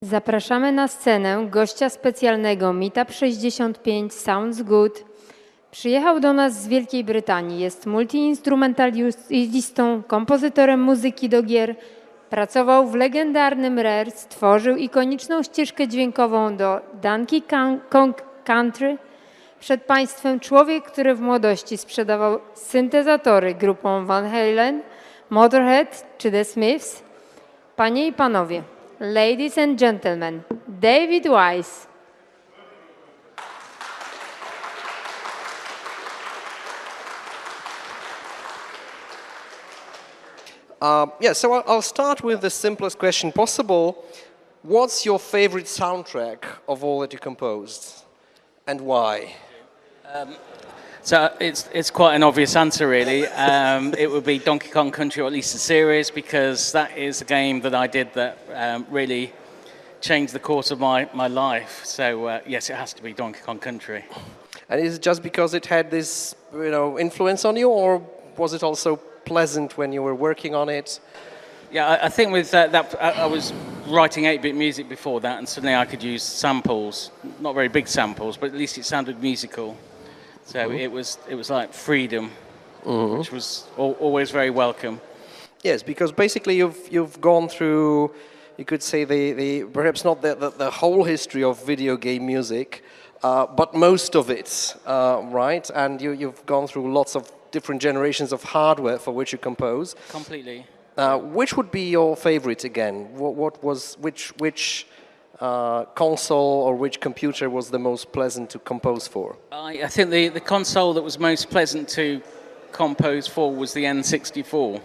Zapraszamy na scenę gościa specjalnego MeetUp65 Sounds Good. Przyjechał do nas z Wielkiej Brytanii. Jest multiinstrumentalistą, kompozytorem muzyki do gier. Pracował w legendarnym Rare, stworzył ikoniczną ścieżkę dźwiękową do Donkey Kong Country. Przed Państwem człowiek, który w młodości sprzedawał syntezatory grupom Van Halen, Motorhead czy The Smiths. Panie i Panowie, ladies and gentlemen, David Wise. So I'll start with the simplest question possible. What's your favorite soundtrack of all that you composed, and why? So it's quite an obvious answer, really. It would be Donkey Kong Country, or at least the series, because that is a game that I did that really changed the course of my life. So yes, it has to be Donkey Kong Country. And is it just because it had this, influence on you, or was it also pleasant when you were working on it? Yeah, I think with that I was writing 8-bit music before that, and suddenly I could use samples, not very big samples, but at least it sounded musical. So it was like freedom, which was always very welcome. Yes, because basically you've gone through, you could say the perhaps not the whole history of video game music, but most of it, right? And you've gone through lots of different generations of hardware for which you compose. Completely. Which would be your favorite again? Which console or which computer was the most pleasant to compose for? I think the console that was most pleasant to compose for was the N64.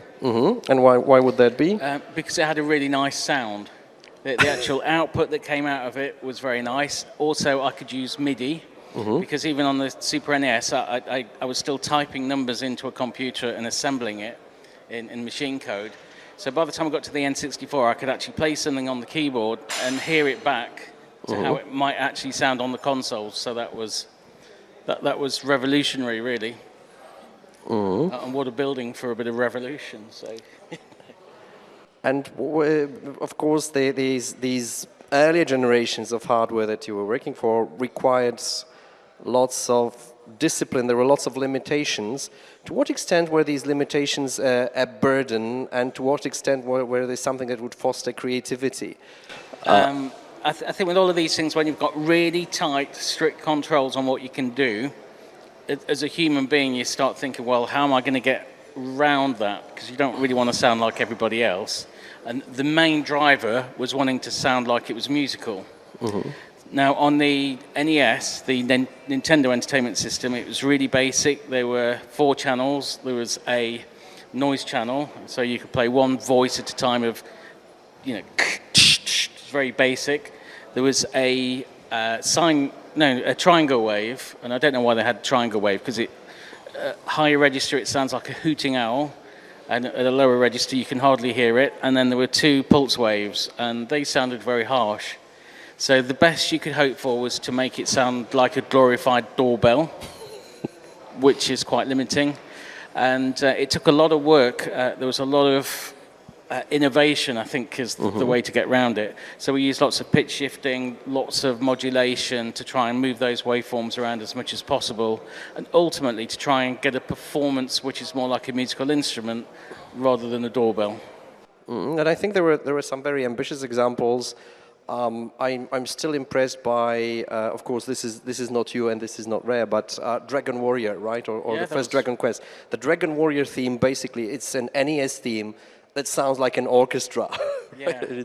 And why would that be? Because it had a really nice sound. The actual output that came out of it was very nice. Also, I could use MIDI, because even on the Super NES, I was still typing numbers into a computer and assembling it in machine code. So by the time I got to the N64, I could actually play something on the keyboard and hear it back to how it might actually sound on the console. So that was revolutionary, really. And what a building for a bit of revolution. So. And of course, these earlier generations of hardware that you were working for required lots of discipline. There were lots of limitations. To what extent were these limitations a burden, and to what extent were they something that would foster creativity? I think with all of these things, when you've got really tight, strict controls on what you can do, as a human being, you start thinking, well, how am I going to get around that? Because you don't really want to sound like everybody else. And the main driver was wanting to sound like it was musical. Now, on the NES, the Nintendo Entertainment System, it was really basic. There were 4 channels. There was a noise channel, so you could play one voice at a time of, it's very basic. There was a triangle wave, and I don't know why they had triangle wave, because higher register it sounds like a hooting owl, and at a lower register you can hardly hear it. And then there were 2 pulse waves, and they sounded very harsh. So the best you could hope for was to make it sound like a glorified doorbell, which is quite limiting. And it took a lot of work. There was a lot of innovation, I think, is the way to get around it. So we used lots of pitch shifting, lots of modulation to try and move those waveforms around as much as possible, and ultimately to try and get a performance which is more like a musical instrument rather than a doorbell. And I think there were some very ambitious examples. I'm still impressed by, of course, this is not you and this is not Rare, but Dragon Warrior, right? Or the first Dragon Quest. The Dragon Warrior theme, basically, it's an NES theme that sounds like an orchestra. Yeah.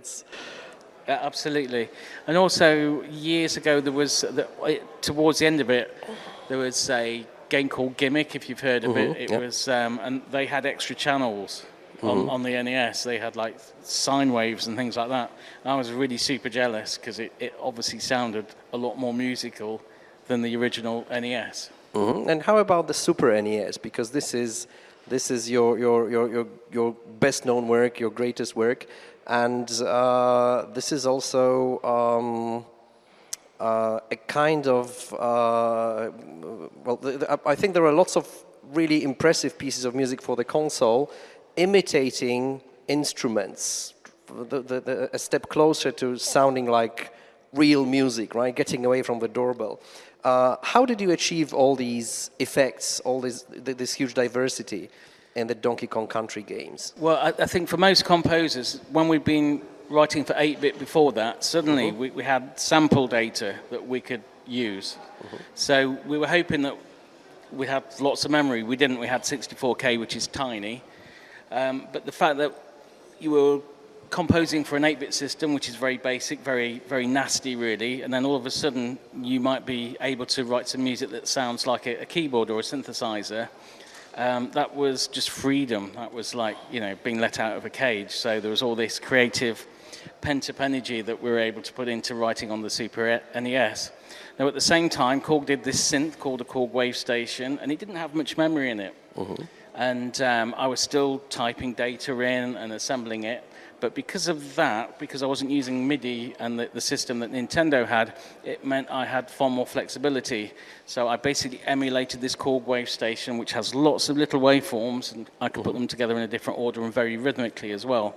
Absolutely. And also, years ago, there was, towards the end of it, there was a game called Gimmick, if you've heard of it. It was, and they had extra channels. On the NES, they had like sine waves and things like that. And I was really super jealous because it obviously sounded a lot more musical than the original NES. And how about the Super NES? Because this is your best known work, your greatest work, and this is also a kind of I think there are lots of really impressive pieces of music for the console, imitating instruments a step closer to sounding like real music, right? Getting away from the doorbell. How did you achieve all these effects, all this huge diversity in the Donkey Kong Country games? Well, I think for most composers, when we've been writing for 8-bit before that, suddenly we had sample data that we could use. So we were hoping that we had lots of memory. We didn't. We had 64K, which is tiny. But the fact that you were composing for an 8-bit system, which is very basic, very, very nasty, really, and then all of a sudden you might be able to write some music that sounds like a keyboard or a synthesizer. That was just freedom. That was like, being let out of a cage. So there was all this creative pent-up energy that we were able to put into writing on the Super NES. Now, at the same time, Korg did this synth called a Korg Wave Station, and it didn't have much memory in it. And I was still typing data in and assembling it. But because of that, because I wasn't using MIDI and the system that Nintendo had, it meant I had far more flexibility. So I basically emulated this Korg Wave Station, which has lots of little waveforms, and I could put them together in a different order and very rhythmically as well.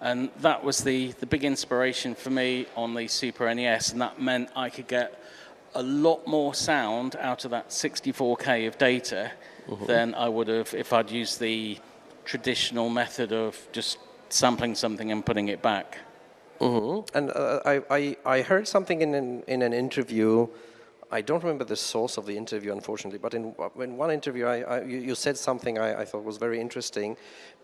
And that was the big inspiration for me on the Super NES, and that meant I could get a lot more sound out of that 64K of data than I would have if I'd used the traditional method of just sampling something and putting it back. And I heard something in an interview. I don't remember the source of the interview, unfortunately, but in one interview you said something I thought was very interesting,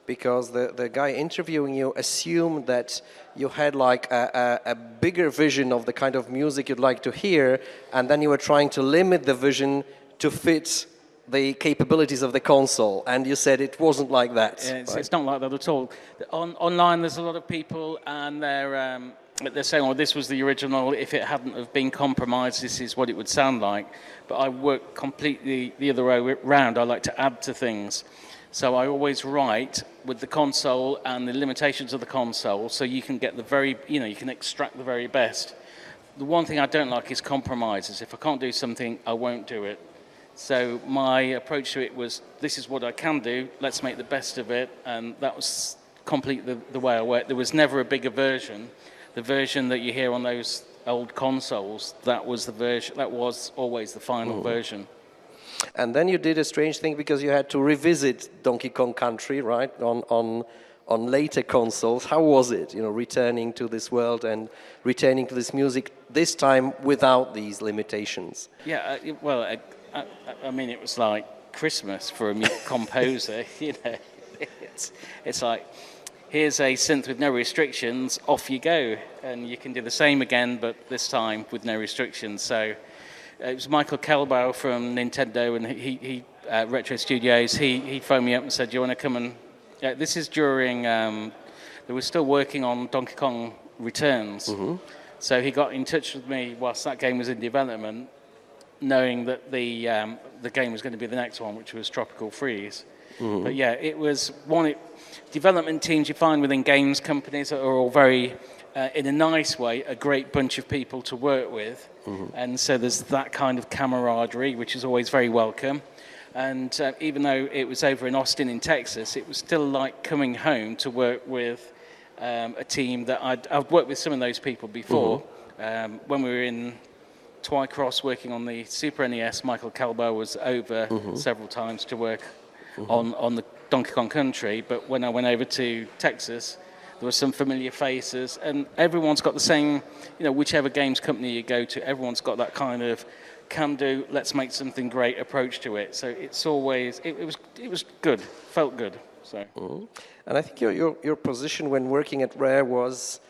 because the guy interviewing you assumed that you had like a bigger vision of the kind of music you'd like to hear, and then you were trying to limit the vision to fit the capabilities of the console, and you said it wasn't like that. Yeah, it's not like that at all. Online, there's a lot of people, and they're saying, "Oh, this was the original. If it hadn't have been compromised, this is what it would sound like." But I work completely the other way around. I like to add to things, so I always write with the console and the limitations of the console, so you can get the very, you can extract the very best. The one thing I don't like is compromises. If I can't do something, I won't do it. So my approach to it was, this is what I can do, let's make the best of it, and that was completely the way I worked. There was never a bigger version. The version that you hear on those old consoles, that was the version, that was always the final version. And then you did a strange thing, because you had to revisit Donkey Kong Country, right, on later consoles. How was it, returning to this world and returning to this music, this time without these limitations? Yeah, I mean, it was like Christmas for a composer, It's like, here's a synth with no restrictions, off you go. And you can do the same again, but this time with no restrictions. So it was Michael Kelbau from Nintendo, and he Retro Studios, he phoned me up and said, do you want to come and... this is during, they were still working on Donkey Kong Returns. So he got in touch with me whilst that game was in development, knowing that the game was going to be the next one, which was Tropical Freeze. But yeah, it was development teams you find within games companies that are all very, in a nice way, a great bunch of people to work with. And so there's that kind of camaraderie, which is always very welcome. And even though it was over in Austin in Texas, it was still like coming home to work with a team that I've worked with some of those people before. When we were in Twycross working on the Super NES, Michael Kelbau was over several times to work on the Donkey Kong Country, but when I went over to Texas, there were some familiar faces, and everyone's got the same, whichever games company you go to, everyone's got that kind of can-do, let's make something great approach to it. So it's always, it was good, felt good. So. And I think your position when working at Rare was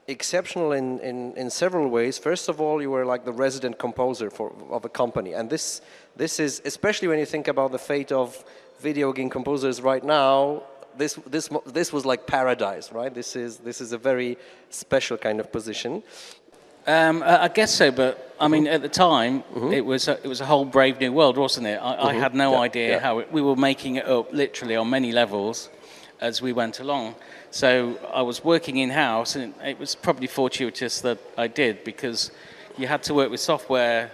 exceptional in several ways. First of all, you were like the resident composer of a company, and this is, especially when you think about the fate of video game composers right now, this was like paradise, right? This is a very special kind of position. I guess so, but I mean, at the time, it was a whole brave new world, wasn't it? I had no idea how we were making it up, literally on many levels, as we went along. So I was working in-house, and it was probably fortuitous that I did, because you had to work with software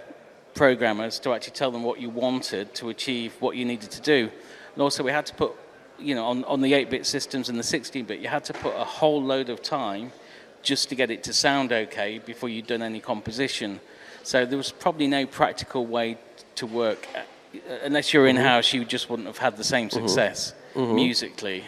programmers to actually tell them what you wanted to achieve what you needed to do. And also we had to put on the 8-bit systems and the 16-bit, you had to put a whole load of time just to get it to sound okay before you'd done any composition. So there was probably no practical way to work. Unless you're in-house, you just wouldn't have had the same success musically.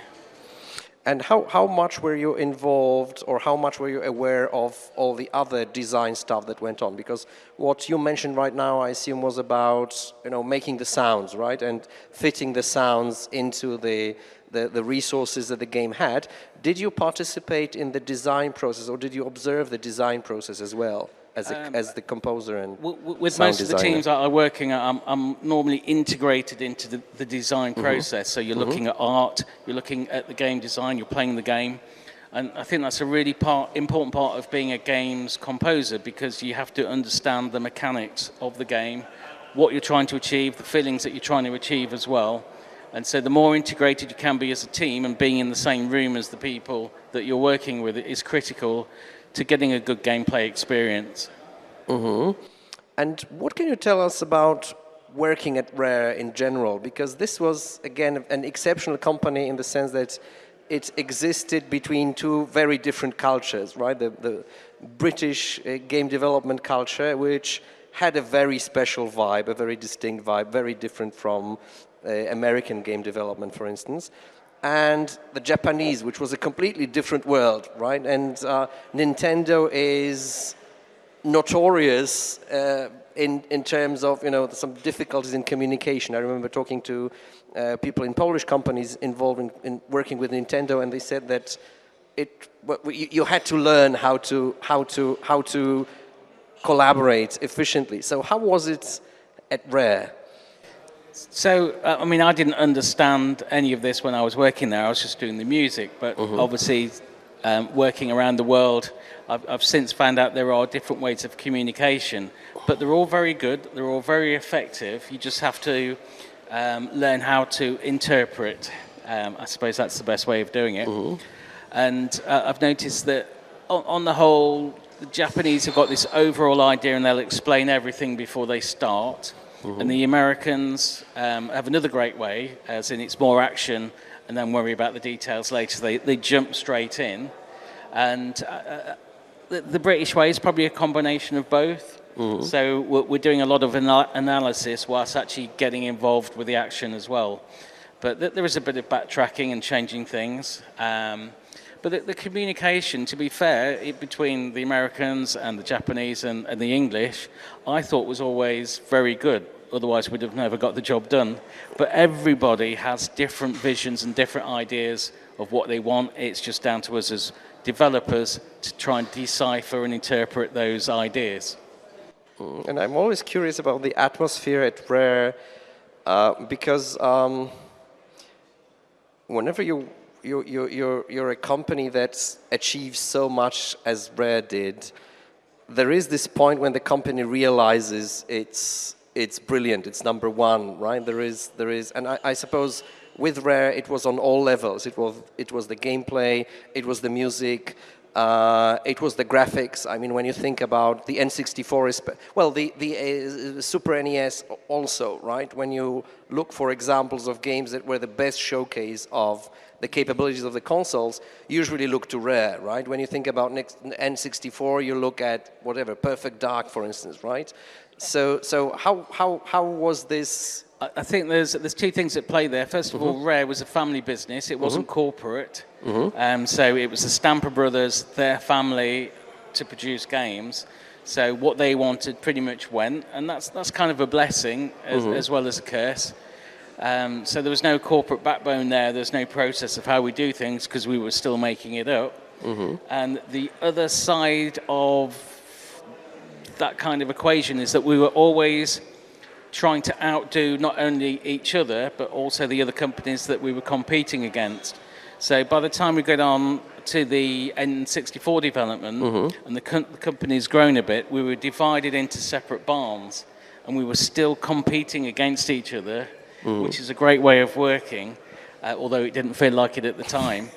And how much were you involved, or how much were you aware of all the other design stuff that went on? Because what you mentioned right now, I assume, was about making the sounds, right, and fitting the sounds into the resources that the game had. Did you participate in the design process, or did you observe the design process as well as the composer and with sound most of the designer? teams that I'm working at, I'm normally integrated into the design process. So you're looking at art, you're looking at the game design, you're playing the game. And I think that's a really important part of being a games composer, because you have to understand the mechanics of the game, what you're trying to achieve, the feelings that you're trying to achieve as well. And so the more integrated you can be as a team, and being in the same room as the people that you're working with, is critical to getting a good gameplay experience. And what can you tell us about working at Rare in general? Because this was, again, an exceptional company in the sense that it existed between two very different cultures, right? The British game development culture, which had a very special vibe, a very distinct vibe, very different from American game development, for instance, and the Japanese, which was a completely different world, right? And Nintendo is notorious in terms of some difficulties in communication. I remember talking to people in Polish companies involved in working with Nintendo, and they said that you had to learn how to collaborate efficiently. So how was it at Rare? So, I didn't understand any of this when I was working there. I was just doing the music. But obviously, working around the world, I've since found out there are different ways of communication. But they're all very good. They're all very effective. You just have to learn how to interpret. I suppose that's the best way of doing it. And I've noticed that on the whole, the Japanese have got this overall idea, and they'll explain everything before they start. And the Americans have another great way, as in it's more action and then worry about the details later. They jump straight in. And the British way is probably a combination of both. So we're doing a lot of analysis whilst actually getting involved with the action as well. But there is a bit of backtracking and changing things. But the communication, to be fair, between the Americans and the Japanese and the English, I thought was always very good. Otherwise, we'd have never got the job done. But everybody has different visions and different ideas of what they want. It's just down to us as developers to try and decipher and interpret those ideas. And I'm always curious about the atmosphere at Rare, because whenever you're a company that achieves so much as Rare did, there is this point when the company realizes it's brilliant, it's number one, right? There is, and I suppose with Rare it was on all levels. It was the gameplay, it was the music, it was the graphics. I mean, when you think about the N64, the Super NES also, right? When you look for examples of games that were the best showcase of the capabilities of the consoles, usually look to Rare, right? When you think about N64, you look at whatever, Perfect Dark, for instance, right? So how was this? I think there's two things at play there. First of all, Rare was a family business. It wasn't corporate. So it was the Stamper brothers, their family, to produce games. So what they wanted pretty much went, and that's kind of a blessing as well as a curse. So there was no corporate backbone there. There's no process of how we do things because we were still making it up. And the other side of that kind of equation is that we were always trying to outdo not only each other, but also the other companies that we were competing against. So by the time we got on to the N64 development, and the company's grown a bit, we were divided into separate barns, and we were still competing against each other, which is a great way of working, although it didn't feel like it at the time.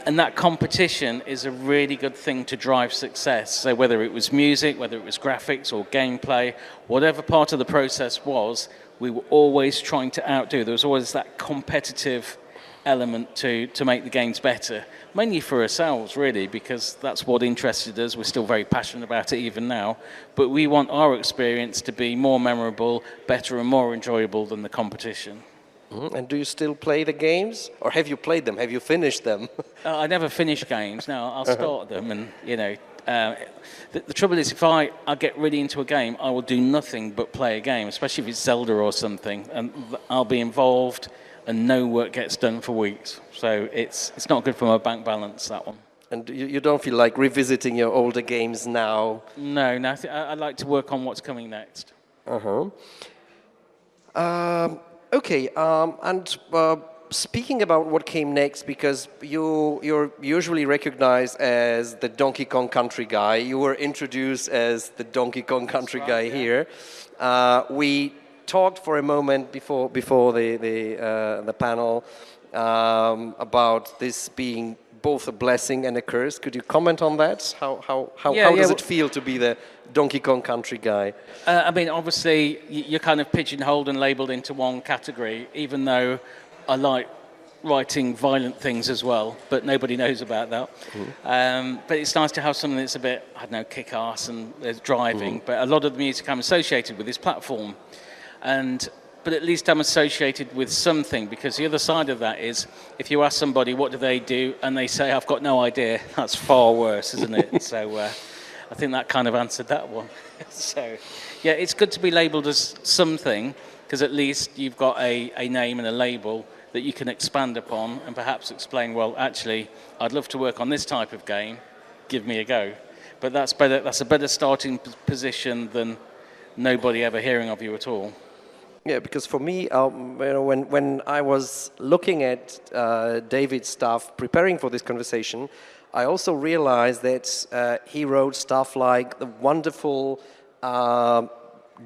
And that competition is a really good thing to drive success. So whether it was music, whether it was graphics or gameplay, whatever part of the process was, we were always trying to outdo. There was always that competitive element to make the games better, mainly for ourselves, really, because that's what interested us. We're still very passionate about it even now, but we want our experience to be more memorable, better and more enjoyable than the competition. And do you still play the games, or have you played them? Have you finished them? I never finish games. No, I'll start them, and the trouble is, if I get really into a game, I will do nothing but play a game, especially if it's Zelda or something, and I'll be involved, and no work gets done for weeks. So it's not good for my bank balance, that one. And you don't feel like revisiting your older games now? No, I like to work on what's coming next. Okay, and speaking about what came next, because you're usually recognized as the Donkey Kong Country guy. You were introduced as the Donkey Kong Country guy here. We talked for a moment before the panel about this being both a blessing and a curse. Could you comment on that? How does it feel to be the Donkey Kong Country guy? I mean, obviously, you're kind of pigeonholed and labelled into one category, even though I like writing violent things as well, but nobody knows about that. But it's nice to have something that's a bit, I don't know, kick-ass and there's driving, but a lot of the music I'm associated with is platform. But at least I'm associated with something, because the other side of that is, if you ask somebody what do they do, and they say, I've got no idea, that's far worse, isn't it? So I think that kind of answered that one. So, yeah, it's good to be labelled as something, because at least you've got a name and a label that you can expand upon and perhaps explain, well, actually, I'd love to work on this type of game, give me a go. But that's better. That's a better starting position than nobody ever hearing of you at all. Yeah, because for me, when I was looking at David's stuff, preparing for this conversation, I also realized that he wrote stuff like the wonderful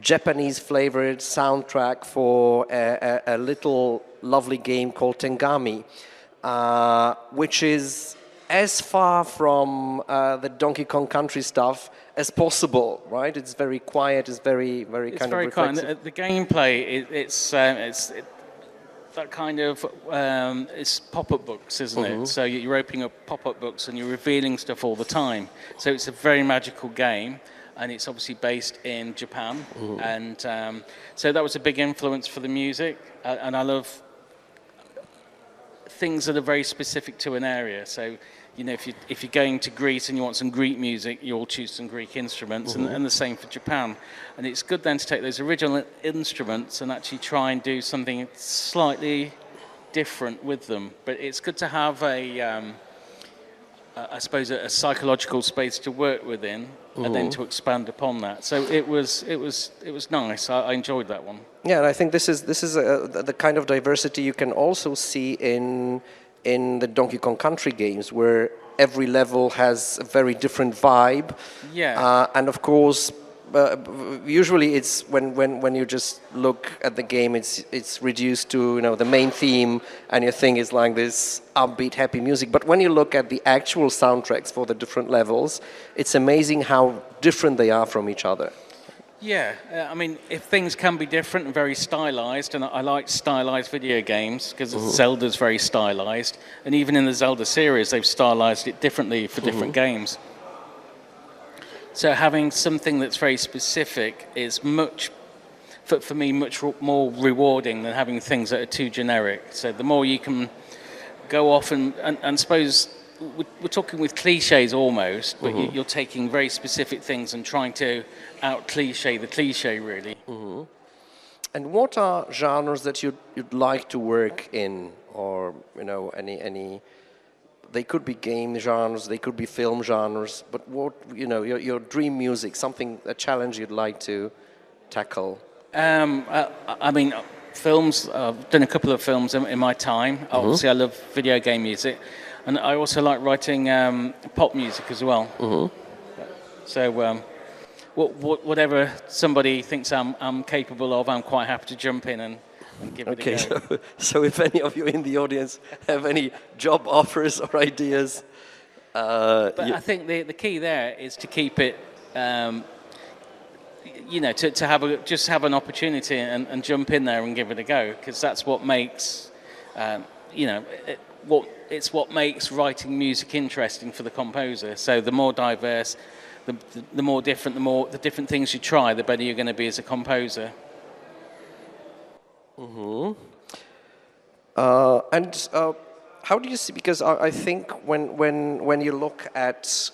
Japanese flavored soundtrack for a little lovely game called Tengami, which is as far from the Donkey Kong Country stuff as possible, right? It's very quiet. It's very kind of reflexive. The gameplay, it's that kind of it's pop-up books, isn't it? So you're opening up pop-up books and you're revealing stuff all the time. So it's a very magical game, and it's obviously based in Japan, and so that was a big influence for the music. And I love things that are very specific to an area. So, if you're going to Greece and you want some Greek music, you'll choose some Greek instruments, and the same for Japan. And it's good then to take those original instruments and actually try and do something slightly different with them. But it's good to have I suppose, a psychological space to work within, and then to expand upon that. So it was nice. I enjoyed that one. Yeah, and I think this is the kind of diversity you can also see in the Donkey Kong Country games, where every level has a very different vibe. Yeah. And of course, usually it's when you just look at the game, it's reduced to the main theme, and your thing is like this upbeat, happy music. But when you look at the actual soundtracks for the different levels, it's amazing how different they are from each other. Yeah, I mean, if things can be different and very stylized, and I like stylized video games because Zelda's very stylized, and even in the Zelda series, they've stylized it differently for different games. So having something that's very specific is for me, much more rewarding than having things that are too generic. So the more you can go off and suppose we're talking with cliches almost, but you're taking very specific things and trying to out-cliche the cliche, really. And what are genres that you'd like to work in, or any? They could be game genres, they could be film genres, but what your dream music, a challenge you'd like to tackle? I mean, films. I've done a couple of films in my time. Obviously, I love video game music, and I also like writing pop music as well. So, whatever somebody thinks I'm capable of, I'm quite happy to jump in and give it a go. Okay, so if any of you in the audience have any job offers or ideas, but I think the key there is to keep it, to have an opportunity and jump in there and give it a go, because that's what makes it's what makes writing music interesting for the composer. So the more diverse, the more different, the different things you try, the better you're going to be as a composer. How do you see? Because I think when you look at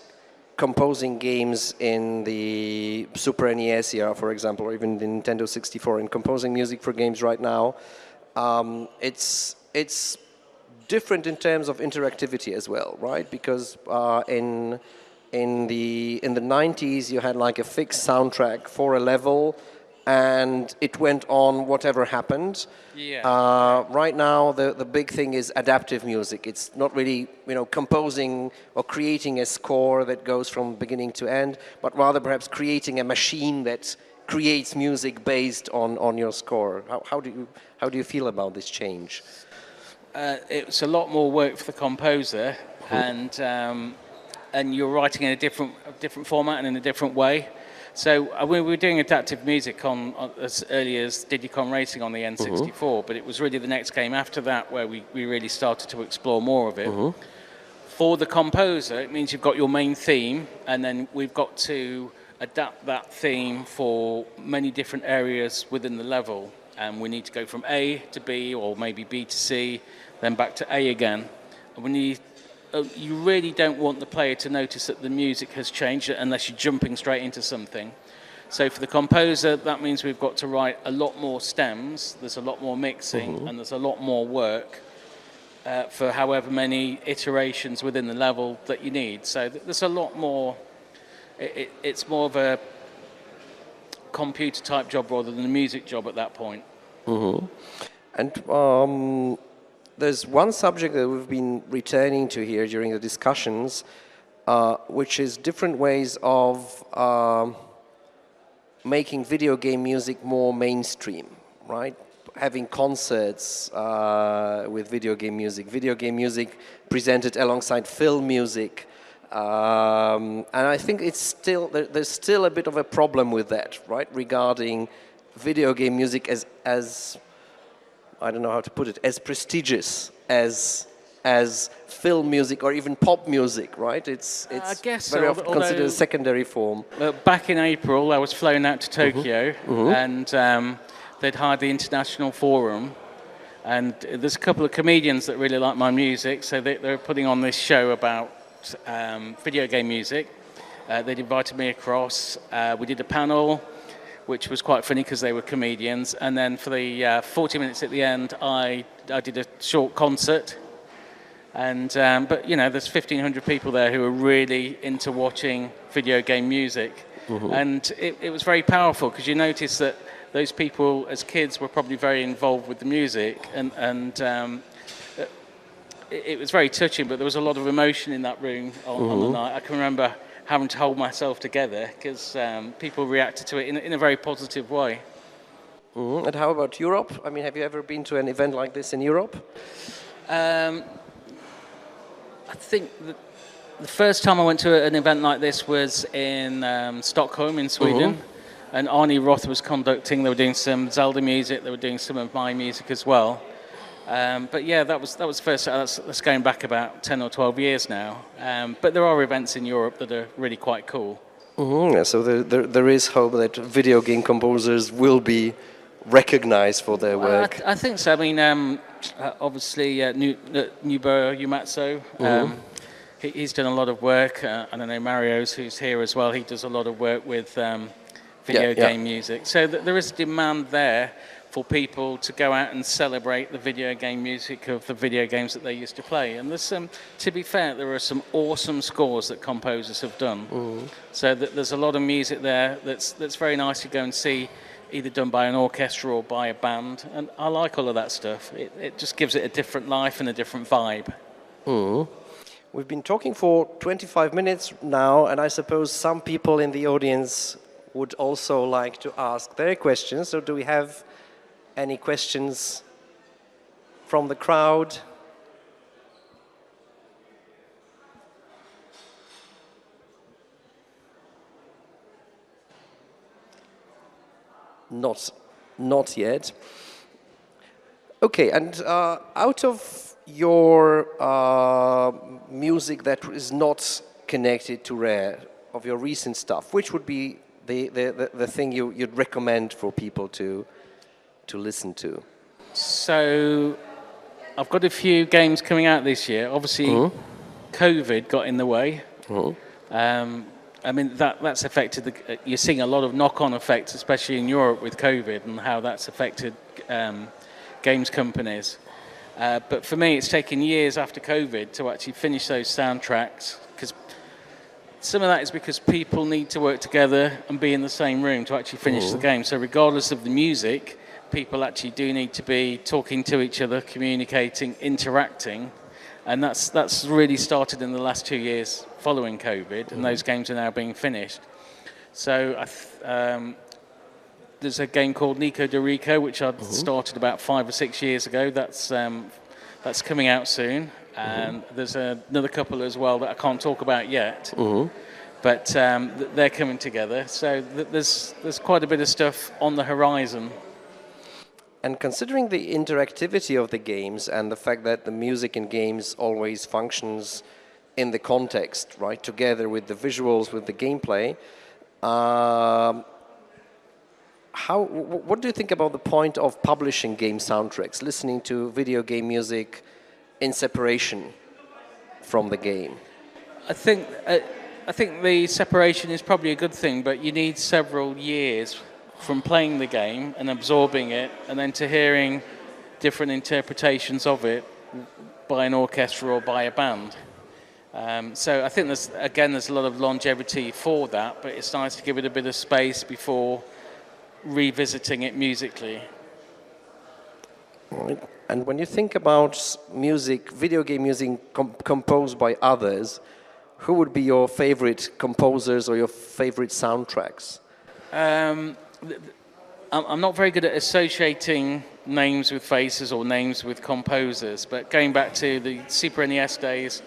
composing games in the Super NES era, for example, or even the Nintendo 64, and composing music for games right now, it's different in terms of interactivity as well, right? Because in the 90s you had like a fixed soundtrack for a level, and it went on whatever happened. Yeah. Right now, the big thing is adaptive music. It's not really, composing or creating a score that goes from beginning to end, but rather perhaps creating a machine that creates music based on your score. How do you feel about this change? It's a lot more work for the composer, and you're writing in a different format and in a different way. So we were doing adaptive music on as early as Diddy-Kong Racing on the N64, but it was really the next game after that where we really started to explore more of it. For the composer, it means you've got your main theme, and then we've got to adapt that theme for many different areas within the level. And we need to go from A to B, or maybe B to C, then back to A again. And when you really don't want the player to notice that the music has changed unless you're jumping straight into something. So for the composer, that means we've got to write a lot more stems, there's a lot more mixing, and there's a lot more work for however many iterations within the level that you need. So there's a lot more, it's more of a computer type job rather than a music job at that point. And there's one subject that we've been returning to here during the discussions, which is different ways of making video game music more mainstream, right? Having concerts with video game music presented alongside film music. And I think there's still a bit of a problem with that, right? Regarding video game music as I don't know how to put it, as prestigious as film music or even pop music, right? It's I guess very so, often considered a secondary form. Back in April, I was flown out to Tokyo, and they'd hired the International Forum, and there's a couple of comedians that really like my music, so they're putting on this show about video game music. They'd invited me across. We did a panel, which was quite funny because they were comedians. And then for the 40 minutes at the end, I did a short concert. And but there's 1,500 people there who are really into watching video game music, and it was very powerful because you notice that those people as kids were probably very involved with the music, and it was very touching. But there was a lot of emotion in that room on the night. I can remember having to hold myself together because people reacted to it in a very positive way. And how about Europe? I mean, have you ever been to an event like this in Europe? I think the first time I went to an event like this was in Stockholm in Sweden, and Arnie Roth was conducting. They were doing some Zelda music, they were doing some of my music as well. But yeah, that was the first. That's going back about 10 or 12 years now. But there are events in Europe that are really quite cool. So there is hope that video game composers will be recognized for their work. I think so. I mean, obviously, Nobuo Uematsu, he's done a lot of work. I don't know, Mario's, who's here as well, he does a lot of work with video game music. So there is a demand there for people to go out and celebrate the video game music of the video games that they used to play. And there's to be fair, there are some awesome scores that composers have done. So there's a lot of music there that's very nice to go and see, either done by an orchestra or by a band. And I like all of that stuff. It just gives it a different life and a different vibe. We've been talking for 25 minutes now, and I suppose some people in the audience would also like to ask their questions. So do we have any questions from the crowd? Not yet. Okay, and out of your music that is not connected to Rare, of your recent stuff, which would be the thing you'd recommend for people to listen to? So I've got a few games coming out this year. Obviously, COVID got in the way. I mean, that's affected, you're seeing a lot of knock-on effects, especially in Europe with COVID and how that's affected games companies. But for me, it's taken years after COVID to actually finish those soundtracks, because some of that is because people need to work together and be in the same room to actually finish the game. So regardless of the music, people actually do need to be talking to each other, communicating, interacting. And that's really started in the last 2 years following COVID, and those games are now being finished. So there's a game called Nico de Rico, which I started about 5 or 6 years ago. That's coming out soon. And there's another couple as well that I can't talk about yet. But they're coming together. So there's quite a bit of stuff on the horizon. And considering the interactivity of the games and the fact that the music in games always functions in the context, right, together with the visuals, with the gameplay, what do you think about the point of publishing game soundtracks, listening to video game music in separation from the game? I think the separation is probably a good thing, but you need several years from playing the game and absorbing it, and then to hearing different interpretations of it by an orchestra or by a band. So I think there's a lot of longevity for that, but it's nice to give it a bit of space before revisiting it musically. Right. And when you think about music, video game music composed by others, who would be your favorite composers or your favorite soundtracks? I'm not very good at associating names with faces or names with composers, but going back to the Super NES days,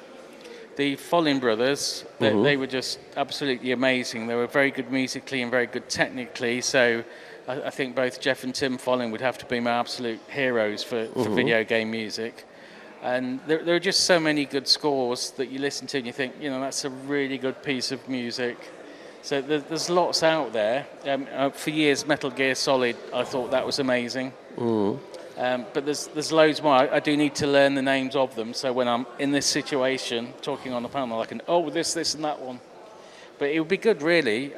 the Follin brothers, they were just absolutely amazing. They were very good musically and very good technically, so I think both Jeff and Tim Follin would have to be my absolute heroes for video game music. And there are just so many good scores that you listen to and you think, that's a really good piece of music. So there's lots out there. For years, Metal Gear Solid, I thought that was amazing. But there's loads more. I do need to learn the names of them, so when I'm in this situation, talking on the panel, I can, this and that one. But it would be good, really,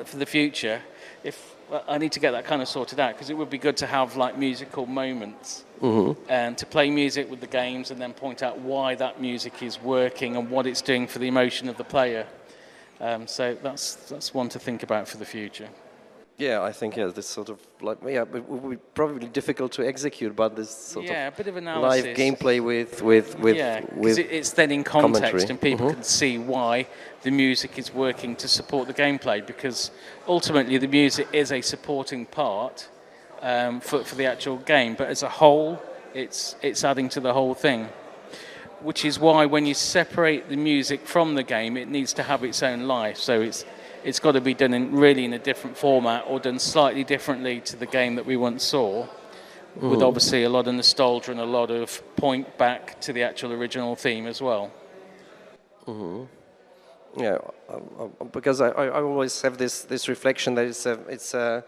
for the future, if I need to get that kind of sorted out, because it would be good to have like musical moments and to play music with the games and then point out why that music is working and what it's doing for the emotion of the player. So that's one to think about for the future. Yeah, I think this sort of it would be probably difficult to execute, but this sort of a bit of analysis. Live gameplay with because it's then in context commentary. And people can see why the music is working to support the gameplay, because ultimately the music is a supporting part for the actual game, but as a whole it's adding to the whole thing. Which is why when you separate the music from the game, it needs to have its own life. So it's got to be done in a different format, or done slightly differently to the game that we once saw, with obviously a lot of nostalgia and a lot of point back to the actual original theme as well. Yeah, because I always have this reflection that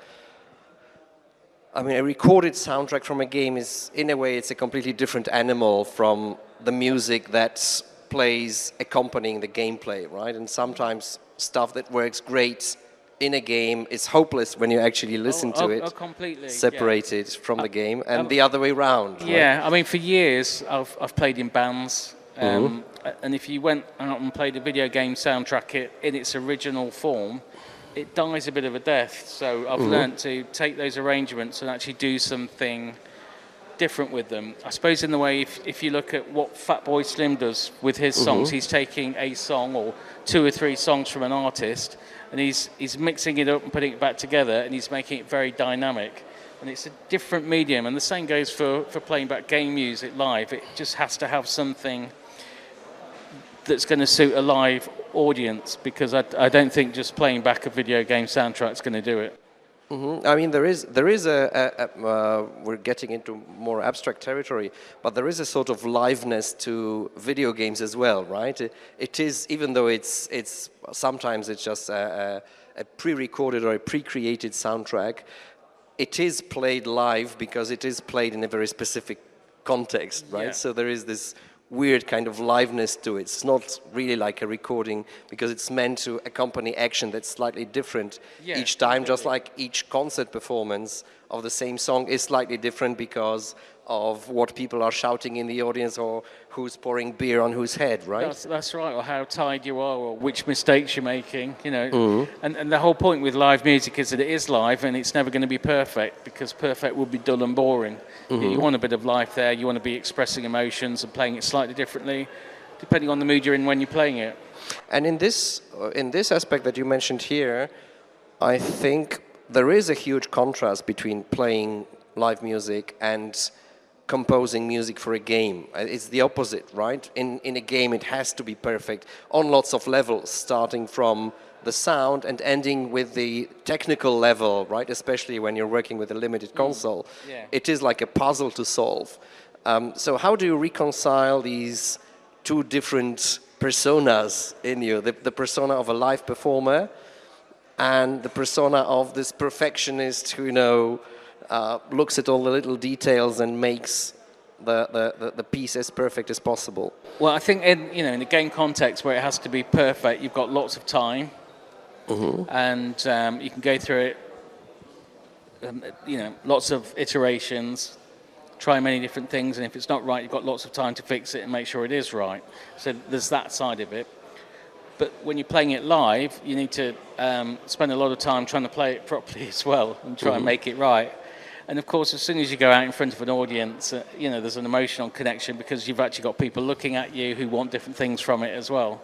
I mean, a recorded soundtrack from a game is, in a way, it's a completely different animal from the music that plays accompanying the gameplay, right? And sometimes stuff that works great in a game is hopeless when you actually listen to it, completely separated from the game, and the other way around. Yeah, right? I mean, for years I've played in bands, and if you went out and played a video game soundtrack in its original form, it dies a bit of a death. So I've learned to take those arrangements and actually do something different with them. I suppose in the way, if you look at what Fatboy Slim does with his songs, he's taking a song or 2 or 3 songs from an artist, and he's mixing it up and putting it back together, and he's making it very dynamic. And it's a different medium, and the same goes for playing back game music live. It just has to have something that's going to suit a live audience, because I don't think just playing back a video game soundtrack is going to do it. I mean, there is we're getting into more abstract territory, but there is a sort of liveness to video games as well, right? It is, even though it's sometimes it's just a pre-recorded or a pre-created soundtrack, it is played live because it is played in a very specific context, right? Yeah. So there is this weird kind of liveness to it. It's not really like a recording because it's meant to accompany action that's slightly different each time, just like each concert performance of the same song is slightly different because of what people are shouting in the audience or who's pouring beer on whose head, right? That's right, or how tired you are, or which mistakes you're making, you know. And the whole point with live music is that it is live and it's never going to be perfect, because perfect would be dull and boring. You want a bit of life there, you want to be expressing emotions and playing it slightly differently, depending on the mood you're in when you're playing it. And in this aspect that you mentioned here, I think there is a huge contrast between playing live music and composing music for a game. It's the opposite, right? In a game it has to be perfect on lots of levels, starting from the sound and ending with the technical level, right? Especially when you're working with a limited console. Yeah. It is like a puzzle to solve. So how do you reconcile these two different personas in you? The persona of a live performer and the persona of this perfectionist who, you know, looks at all the little details and makes the piece as perfect as possible. Well, I think in the game context where it has to be perfect, you've got lots of time, and you can go through it. Lots of iterations, try many different things, and if it's not right, you've got lots of time to fix it and make sure it is right. So there's that side of it. But when you're playing it live, you need to spend a lot of time trying to play it properly as well and try and make it right. And of course, as soon as you go out in front of an audience, there's an emotional connection because you've actually got people looking at you who want different things from it as well.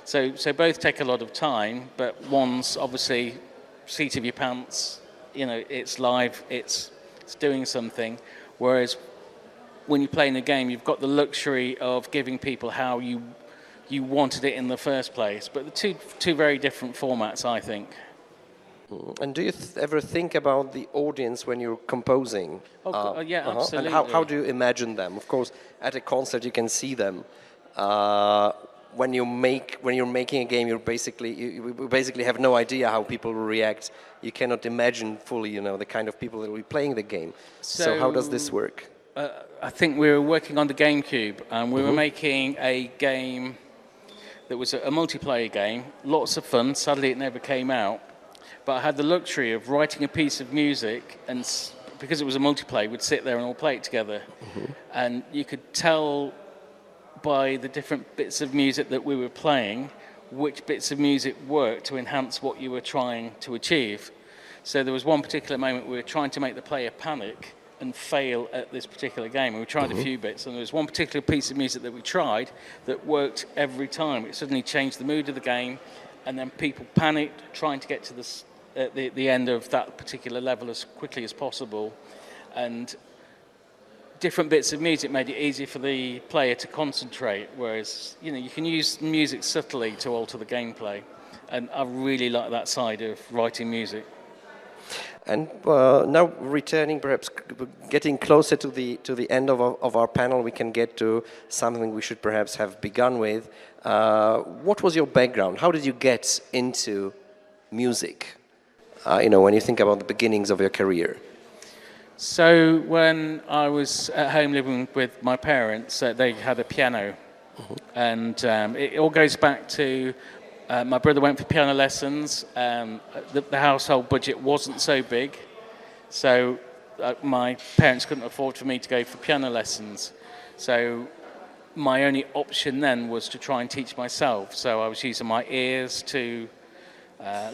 So both take a lot of time, but one's obviously seat of your pants. It's live, it's doing something. Whereas when you're playing a game, you've got the luxury of giving people how you wanted it in the first place. But the two very different formats, I think. And do you ever think about the audience when you're composing? Yeah, absolutely. And how do you imagine them? Of course, at a concert you can see them. When you're making a game, you basically have no idea how people will react. You cannot imagine fully, the kind of people that will be playing the game. So how does this work? I think we were working on the GameCube, and we were making a game that was a multiplayer game. Lots of fun. Sadly, it never came out. But I had the luxury of writing a piece of music, and because it was a multiplayer, we'd sit there and all play it together. And you could tell by the different bits of music that we were playing which bits of music worked to enhance what you were trying to achieve. So there was one particular moment we were trying to make the player panic and fail at this particular game. We tried a few bits, and there was one particular piece of music that we tried that worked every time. It suddenly changed the mood of the game, and then people panicked trying to get to the end of that particular level as quickly as possible. And different bits of music made it easier for the player to concentrate, whereas you can use music subtly to alter the gameplay. And I really like that side of writing music. And now returning, perhaps getting closer to the end of our panel, we can get to something we should perhaps have begun with. What was your background? How did you get into music? When you think about the beginnings of your career. So when I was at home living with my parents, they had a piano. And it all goes back to my brother went for piano lessons. The household budget wasn't so big, so my parents couldn't afford for me to go for piano lessons. So my only option then was to try and teach myself. So I was using my ears to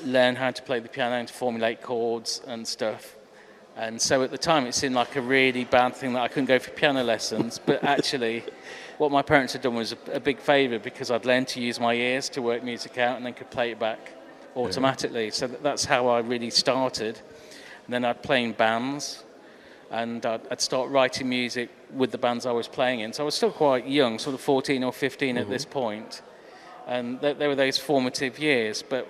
learn how to play the piano and to formulate chords and stuff. And so at the time it seemed like a really bad thing that I couldn't go for piano lessons, but actually what my parents had done was a big favour, because I'd learned to use my ears to work music out and then could play it back automatically. So that's how I really started. And then I'd play in bands, and I'd start writing music with the bands I was playing in. So I was still quite young, sort of 14 or 15 at this point. And there were those formative years. But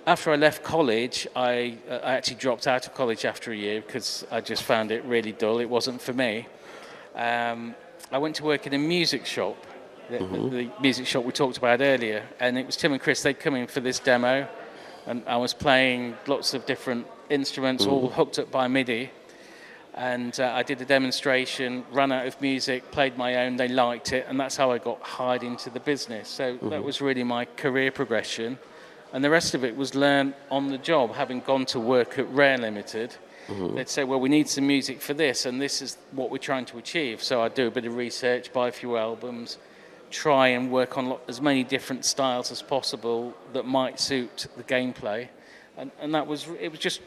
After I left college, I actually dropped out of college after a year because I just found it really dull. It wasn't for me. I went to work in a music shop, the music shop we talked about earlier, and it was Tim and Chris. They'd come in for this demo, and I was playing lots of different instruments, all hooked up by MIDI. And I did a demonstration, ran out of music, played my own, they liked it, and that's how I got hired into the business. So that was really my career progression. And the rest of it was learned on the job, having gone to work at Rare Limited. They'd say, well, we need some music for this, and this is what we're trying to achieve. So I'd do a bit of research, buy a few albums, try and work on as many different styles as possible that might suit the gameplay. And it was just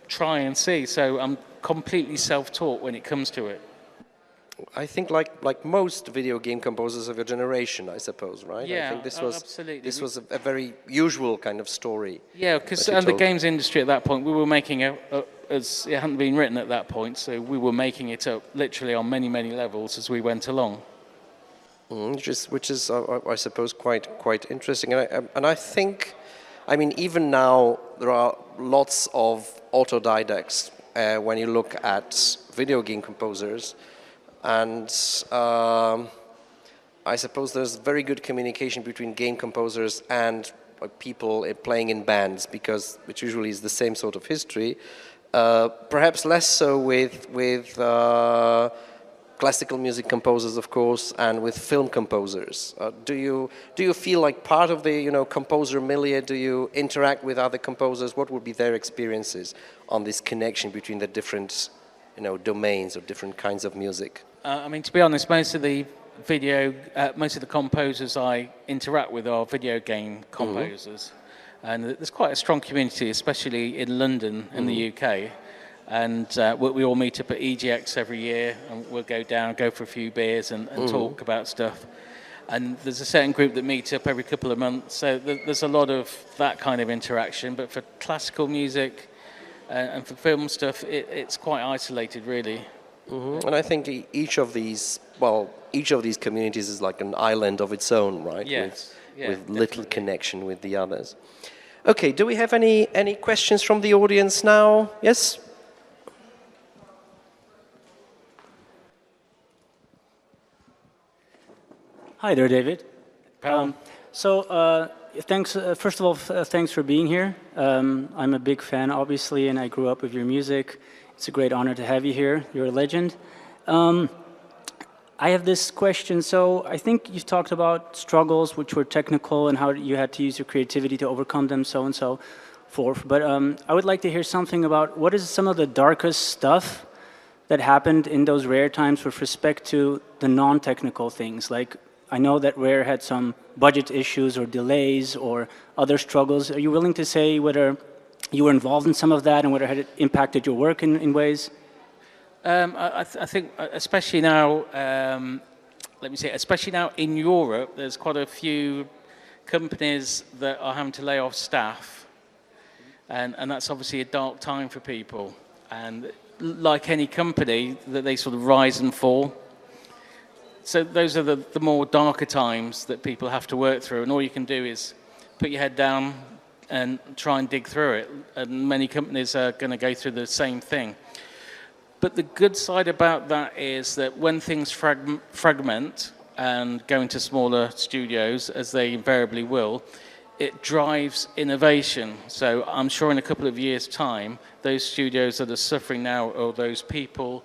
try and see. So I'm completely self-taught when it comes to it. I think like most video game composers of your generation, I suppose, right? Yeah, I think this was absolutely. This was a very usual kind of story. Yeah, because the games industry at that point, we were making as it hadn't been written at that point, so we were making it up literally on many, many levels as we went along. Which is I suppose, quite interesting. And I think, I mean, even now there are lots of autodidacts when you look at video game composers. And I suppose there's very good communication between game composers and people playing in bands, because which usually is the same sort of history. Perhaps less so with classical music composers, of course, and with film composers. Do you feel like part of the composer milieu? Do you interact with other composers? What would be their experiences on this connection between the different domains or different kinds of music? I mean, to be honest, most of the composers I interact with are video game composers, and there's quite a strong community, especially in London, in the UK. And we all meet up at EGX every year, and we'll go for a few beers and talk about stuff. And there's a certain group that meet up every couple of months, so there's a lot of that kind of interaction. But for classical music and for film stuff, it's quite isolated, really. And I think each of these communities is like an island of its own, right? Yes. With little connection with the others. Okay, do we have any questions from the audience now? Yes? Hi there, David. Thanks. First of all, thanks for being here. I'm a big fan, obviously, and I grew up with your music. It's a great honor to have you here. You're a legend. I have this question. So I think you've talked about struggles which were technical and how you had to use your creativity to overcome them, so and so forth. But I would like to hear something about what is some of the darkest stuff that happened in those Rare times with respect to the non-technical things. Like, I know that Rare had some budget issues or delays or other struggles. Are you willing to say whether you were involved in some of that and whether it had impacted your work in ways? I think, especially now, especially now in Europe, there's quite a few companies that are having to lay off staff, and that's obviously a dark time for people. And like any company, that they sort of rise and fall. So those are the more darker times that people have to work through, and all you can do is put your head down and try and dig through it. And many companies are going to go through the same thing. But the good side about that is that when things fragment and go into smaller studios, as they invariably will, it drives innovation. So I'm sure in a couple of years' time, those studios that are suffering now, or those people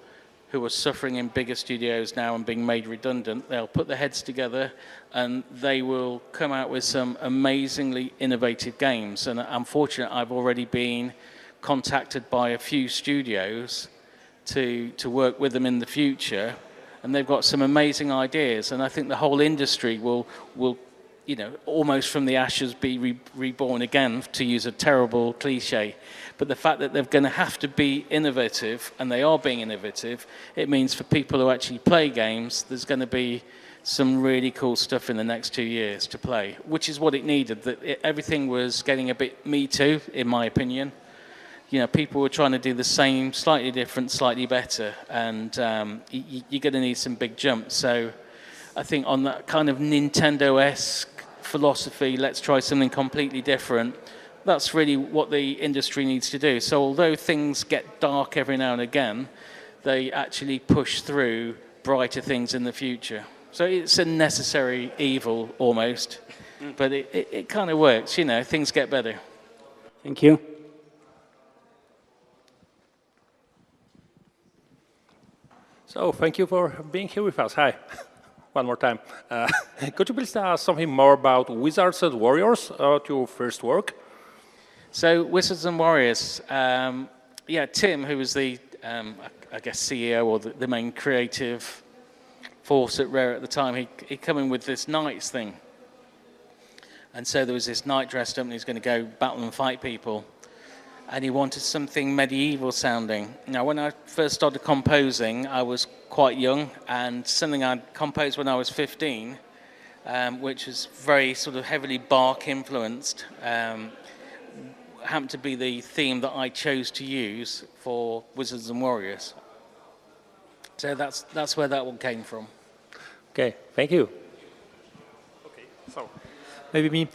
who are suffering in bigger studios now and being made redundant, they'll put their heads together and they will come out with some amazingly innovative games. And I'm fortunate I've already been contacted by a few studios to work with them in the future, and they've got some amazing ideas. And I think the whole industry will almost from the ashes be reborn again, to use a terrible cliche. But the fact that they're going to have to be innovative, and they are being innovative, it means for people who actually play games, there's going to be some really cool stuff in the next 2 years to play, which is what it needed. Everything was getting a bit Me Too, in my opinion. People were trying to do the same, slightly different, slightly better, and you're going to need some big jumps. So I think on that kind of Nintendo-esque philosophy, let's try something completely different, that's really what the industry needs to do. So although things get dark every now and again, they actually push through brighter things in the future. So it's a necessary evil almost, but it kind of works, you know, things get better. Thank you. So thank you for being here with us. Hi, one more time. Could you please tell us something more about Wizards and Warriors, your first work? So Wizards and Warriors, yeah, Tim, who was the, I guess, CEO or the main creative force at Rare at the time, he come in with this knights thing. And so there was this knight dressed up and he's going to go battle and fight people. And he wanted something medieval sounding. Now, when I first started composing, I was quite young, and something I'd composed when I was 15, which was very sort of heavily Bach influenced, happened to be the theme that I chose to use for Wizards and Warriors. So that's where that one came from. Okay, thank you. Okay, so maybe me.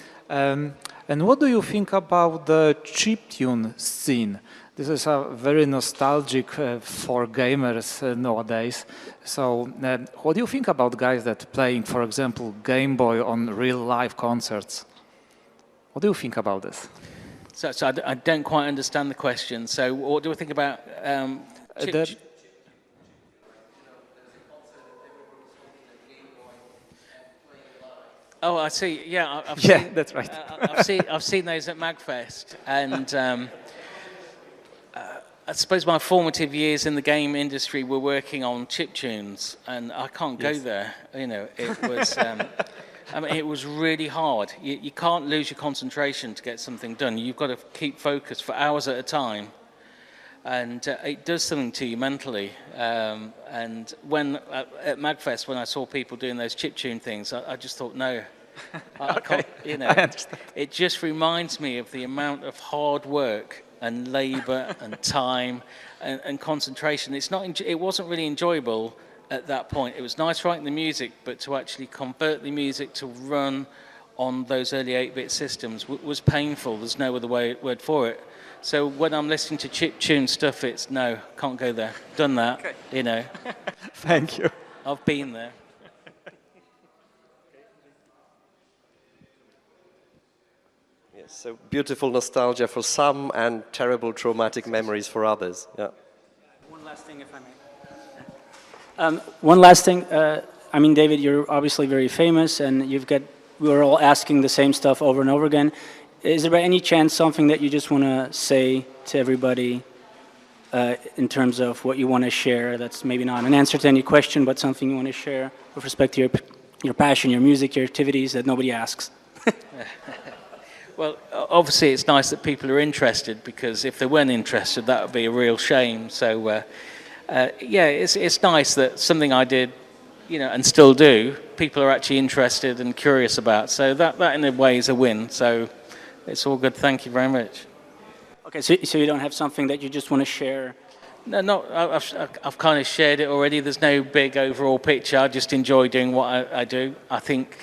And what do you think about the chiptune scene? This is a very nostalgic for gamers nowadays. So what do you think about guys that playing, for example, Game Boy on real live concerts? What do you think about this? So I don't quite understand the question. So what do I think about Oh, I see. Yeah, that's right. I've seen those at Magfest, and I suppose my formative years in the game industry were working on chiptunes, and I can't go there. You know, it was. I mean, it was really hard. You can't lose your concentration to get something done. You've got to keep focused for hours at a time, and it does something to you mentally. And when at Magfest, when I saw people doing those chiptune things, I just thought, no, I can't. You know, I understand. it just reminds me of the amount of hard work and labour and time and concentration. It wasn't really enjoyable at that point. It was nice writing the music, but to actually convert the music to run on those early 8-bit systems was painful. There's no other word for it. So when I'm listening to chiptune stuff, it's no, can't go there. Done that, okay. You know. Thank you. I've been there. Yes, so beautiful nostalgia for some and terrible traumatic memories for others. Yeah. One last thing, if I may. One last thing. I mean, David, you're obviously very famous, and we're all asking the same stuff over and over again. Is there by any chance something that you just want to say to everybody in terms of what you want to share that's maybe not an answer to any question, but something you want to share with respect to your passion, your music, your activities that nobody asks? Well, obviously it's nice that people are interested, because if they weren't interested, that would be a real shame. So, yeah, it's nice that something I did, you know, and still do, people are actually interested and curious about. So that in a way is a win. So it's all good. Thank you very much. Okay, so you don't have something that you just want to share? No, I've kind of shared it already. There's no big overall picture. I just enjoy doing what I do. I think,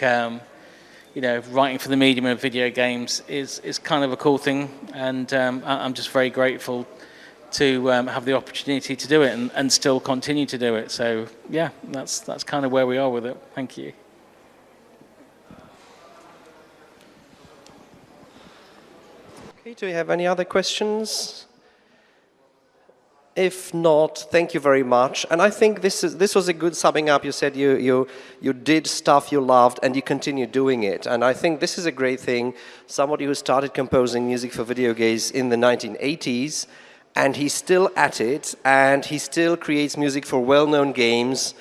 you know, writing for the medium of video games is kind of a cool thing, and I'm just very grateful to have the opportunity to do it and still continue to do it. So yeah, that's kind of where we are with it. Thank you. Okay, do we have any other questions? If not, thank you very much. And I think this was a good summing up. You said you did stuff you loved and you continue doing it. And I think this is a great thing. Somebody who started composing music for video games in the 1980s, and he's still at it, and he still creates music for well-known games.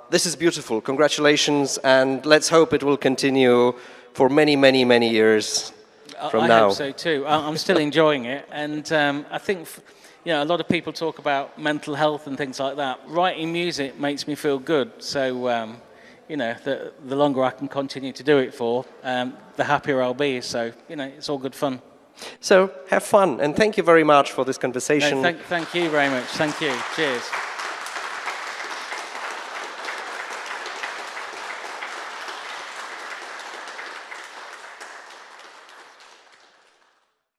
This is beautiful. Congratulations, and let's hope it will continue for many, many, many years from now. I hope so too. I'm still enjoying it, and I think, you know, a lot of people talk about mental health and things like that. Writing music makes me feel good, so you know, the longer I can continue to do it for, the happier I'll be. So, you know, it's all good fun. So have fun, and thank you very much for this conversation. No, thank you very much. Thank you. Cheers.